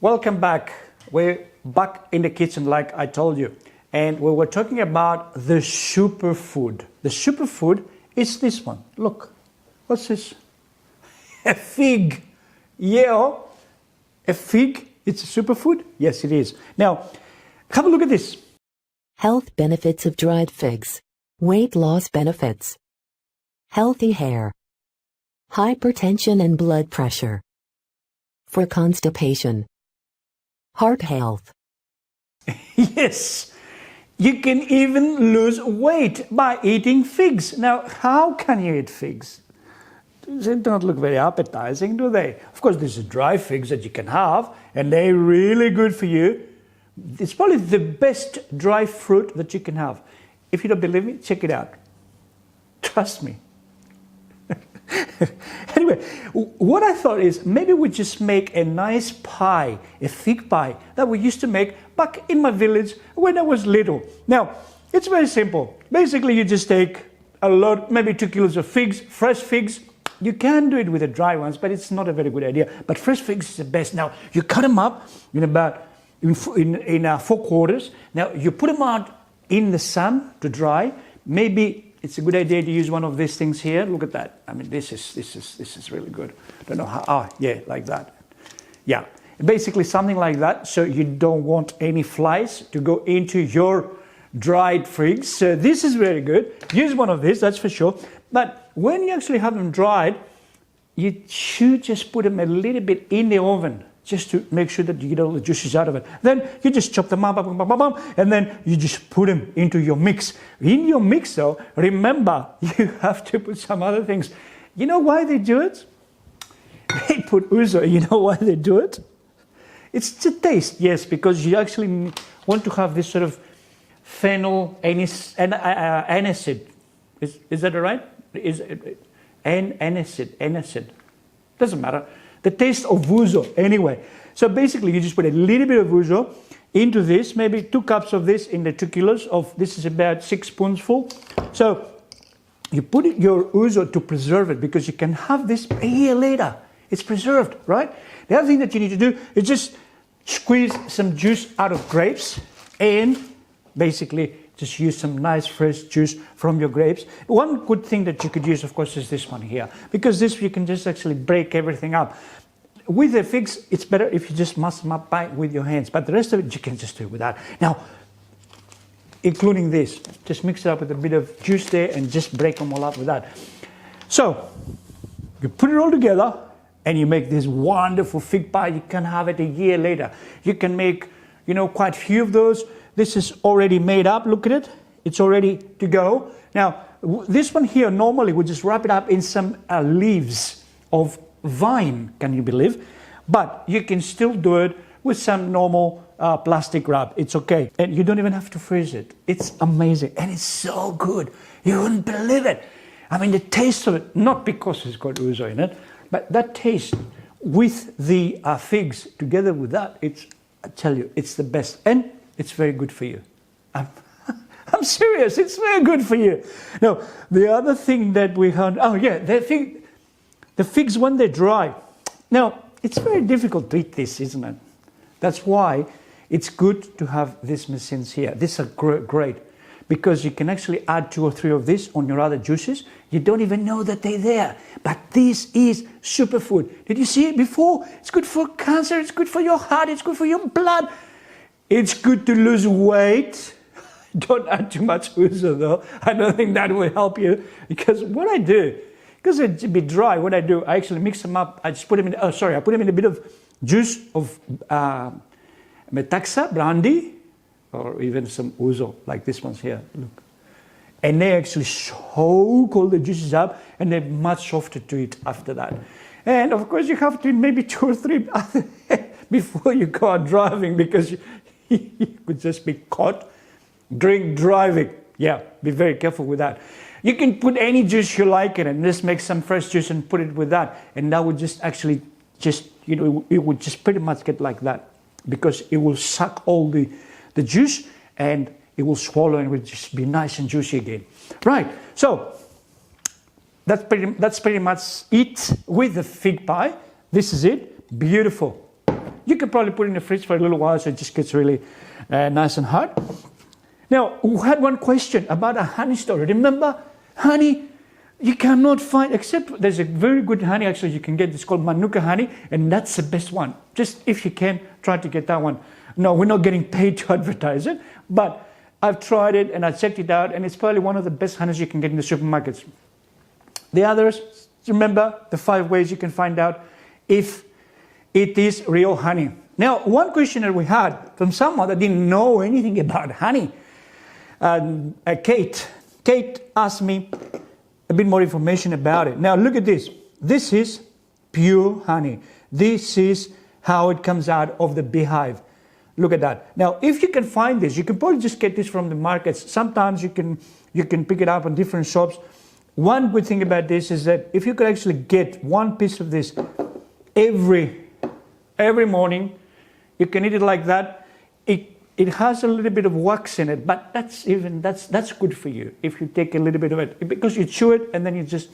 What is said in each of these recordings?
Welcome back. We're back in the kitchen like I told you. And we were talking about the superfood. The superfood is this one. Look, what's this? A fig. Yeah, a fig. It's a superfood? Yes, it is. Now, have a look at this. Health benefits of dried figs. Weight loss benefits. Healthy hair. Hypertension and blood pressure. For constipation. Heart health. Yes, you can even lose weight by eating figs. Now, how can you eat figs? They don't look very appetizing, do they? Of course, there's dry figs that you can have, and they're really good for you. It's probably the best dry fruit that you can have. If you don't believe me, check it out. Trust me. Anyway, what I thought is maybe we just make a nice pie, a fig pie that we used to make back in my village when I was little. Now, it's very simple. Basically, you just take a lot, maybe 2 kilos of figs, fresh figs. You can do it with the dry ones, but it's not a very good idea. But fresh figs is the best. Now, you cut them up in 4 quarters. Now, you put them out in the sun to dry. Maybe it's a good idea to use one of these things here. Look at that. I mean, this is really good. Don't know how. Oh, yeah, like that. Yeah, basically something like that. So you don't want any flies to go into your dried figs. So this is very good. Use one of these, that's for sure. But when you actually have them dried, you should just put them a little bit in the oven, just to make sure that you get all the juices out of it. Then you just chop them up, and then you just put them into your mix. In your mix, though, remember, you have to put some other things. You know why they do it? They put ouzo. You know why they do it? It's to taste, yes, because you actually want to have this sort of phenyl aniside. Is that right? Aniside. Doesn't matter. The taste of ouzo anyway. So basically you just put a little bit of ouzo into this, maybe 2 cups of this in the 2 kilos of, this is about 6 spoonsful. So you put your ouzo to preserve it because you can have this a year later. It's preserved, right? The other thing that you need to do is just squeeze some juice out of grapes and basically just use some nice fresh juice from your grapes. One good thing that you could use, of course, is this one here. Because this, you can just actually break everything up. With the figs, it's better if you just mash them up with your hands. But the rest of it, you can just do with that. Now, including this. Just mix it up with a bit of juice there and just break them all up with that. So, you put it all together and you make this wonderful fig pie. You can have it a year later. You can make, quite a few of those. This is already made up. Look at it. It's already to go. Now, this one here, normally we just wrap it up in some leaves of vine, can you believe? But you can still do it with some normal plastic wrap. It's okay. And you don't even have to freeze it. It's amazing. And it's so good. You wouldn't believe it. I mean, the taste of it, not because it's got ouzo in it, but that taste with the figs together with that, I tell you, it's the best. And it's very good for you. I'm serious, it's very good for you. Now, the other thing that we heard, the figs when they dry. Now, it's very difficult to eat this, isn't it? That's why it's good to have these machines here. These are great because you can actually add 2 or 3 of these on your other juices. You don't even know that they're there. But this is superfood. Did you see it before? It's good for cancer, it's good for your heart, it's good for your blood. It's good to lose weight. Don't add too much ouzo though. I don't think that will help you. Because what I do, because it's a bit dry, what I do, I actually mix them up. I just put them in, I put them in a bit of juice of metaxa, brandy, or even some ouzo, like this one's here. Look. And they actually soak all the juices up and they're much softer to eat after that. And of course you have to eat maybe 2 or 3 before you go out driving because you could just be caught drink driving. Yeah, be very careful with that. You can put any juice you like in it and just make some fresh juice and put it with that. And that would just actually it would just pretty much get like that because it will suck all the juice and it will swallow and it will just be nice and juicy again. Right, so that's pretty much it with the fig pie. This is it. Beautiful. You could probably put it in the fridge for a little while so it just gets really nice and hot. Now, we had one question about a honey story. Remember, honey, you cannot find, except there's a very good honey actually you can get. It's called Manuka honey, and that's the best one. Just if you can, try to get that one. No, we're not getting paid to advertise it, but I've tried it and I checked it out, and it's probably one of the best honeys you can get in the supermarkets. The others, remember the 5 ways you can find out if it is real honey. Now, one question that we had from someone that didn't know anything about honey, Kate asked me a bit more information about it. Now, look at this. This is pure honey. This is how it comes out of the beehive. Look at that. Now, if you can find this, you can probably just get this from the markets. Sometimes you can pick it up in different shops. One good thing about this is that if you could actually get one piece of this every morning, you can eat it like that. It has a little bit of wax in it, but that's good for you if you take a little bit of it, because you chew it and then you just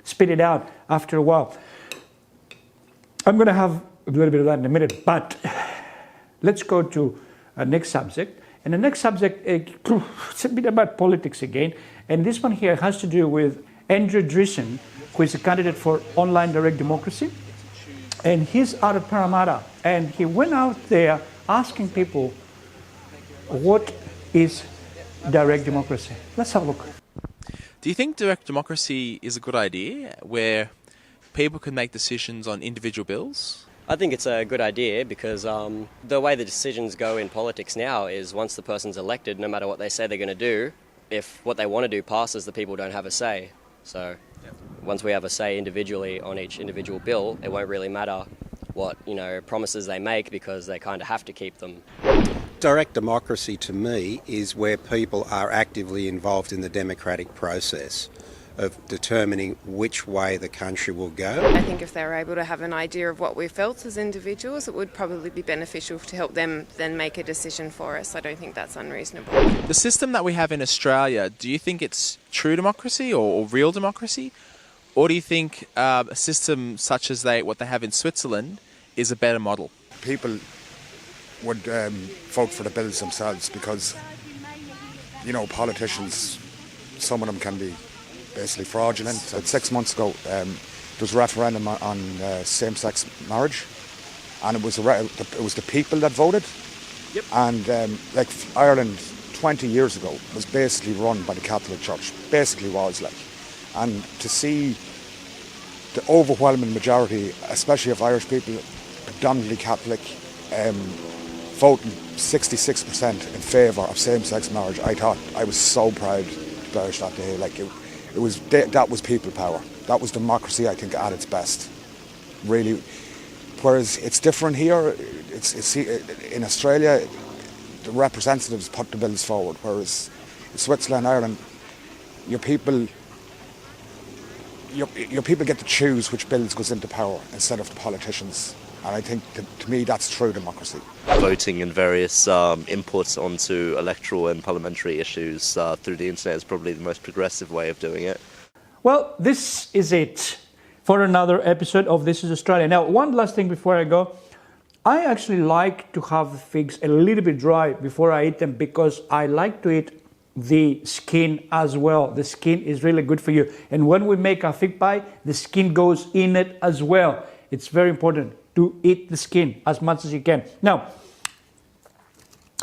spit it out after a while. I'm going to have a little bit of that in a minute, but let's go to our next subject. And the next subject, it's a bit about politics again. And this one here has to do with Andrew Dreesen, who is a candidate for online direct democracy. And he's out of Parramatta. And he went out there asking people, what is direct democracy? Let's have a look. Do you think direct democracy is a good idea, where people can make decisions on individual bills? I think it's a good idea because the way the decisions go in politics now is once the person's elected, no matter what they say they're going to do, if what they want to do passes, the people don't have a say. So once we have a say individually on each individual bill, it won't really matter what promises they make because they kind of have to keep them. Direct democracy to me is where people are actively involved in the democratic process of determining which way the country will go. I think if they were able to have an idea of what we felt as individuals, it would probably be beneficial to help them then make a decision for us. I don't think that's unreasonable. The system that we have in Australia, do you think it's true democracy or real democracy? Or do you think a system such as what they have in Switzerland is a better model? People would vote for the bills themselves because, politicians, some of them can be basically fraudulent. 6 months ago, there was a referendum on same-sex marriage, and it was the people that voted. Yep. And like Ireland 20 years ago was basically run by the Catholic Church, basically was like. And to see the overwhelming majority, especially of Irish people, predominantly Catholic, voting 66% in favour of same-sex marriage, I thought I was so proud to be Irish that day. Like that was people power. That was democracy, I think, at its best. Really. Whereas it's different here. It's in Australia, the representatives put the bills forward, whereas in Switzerland, Ireland, your people get to choose which bills goes into power instead of the politicians. And I think, to me, that's true democracy. Voting and various inputs onto electoral and parliamentary issues through the internet is probably the most progressive way of doing it. Well, this is it for another episode of This is Australia. Now, one last thing before I go. I actually like to have the figs a little bit dry before I eat them because I like to eat the skin as well. The skin is really good for you. And when we make our fig pie, the skin goes in it as well. It's very important to eat the skin as much as you can. Now,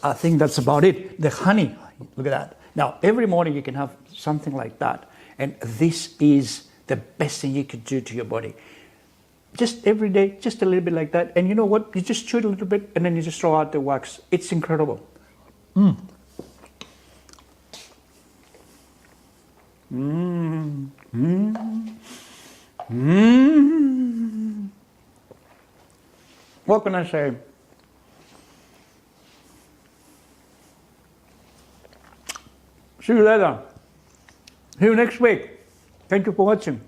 I think that's about it. The honey, look at that. Now, every morning you can have something like that. And this is the best thing you could do to your body. Just every day, just a little bit like that. And you know what? You just chew it a little bit and then you just throw out the wax. It's incredible. What can I say? See you later. See you next week. Thank you for watching.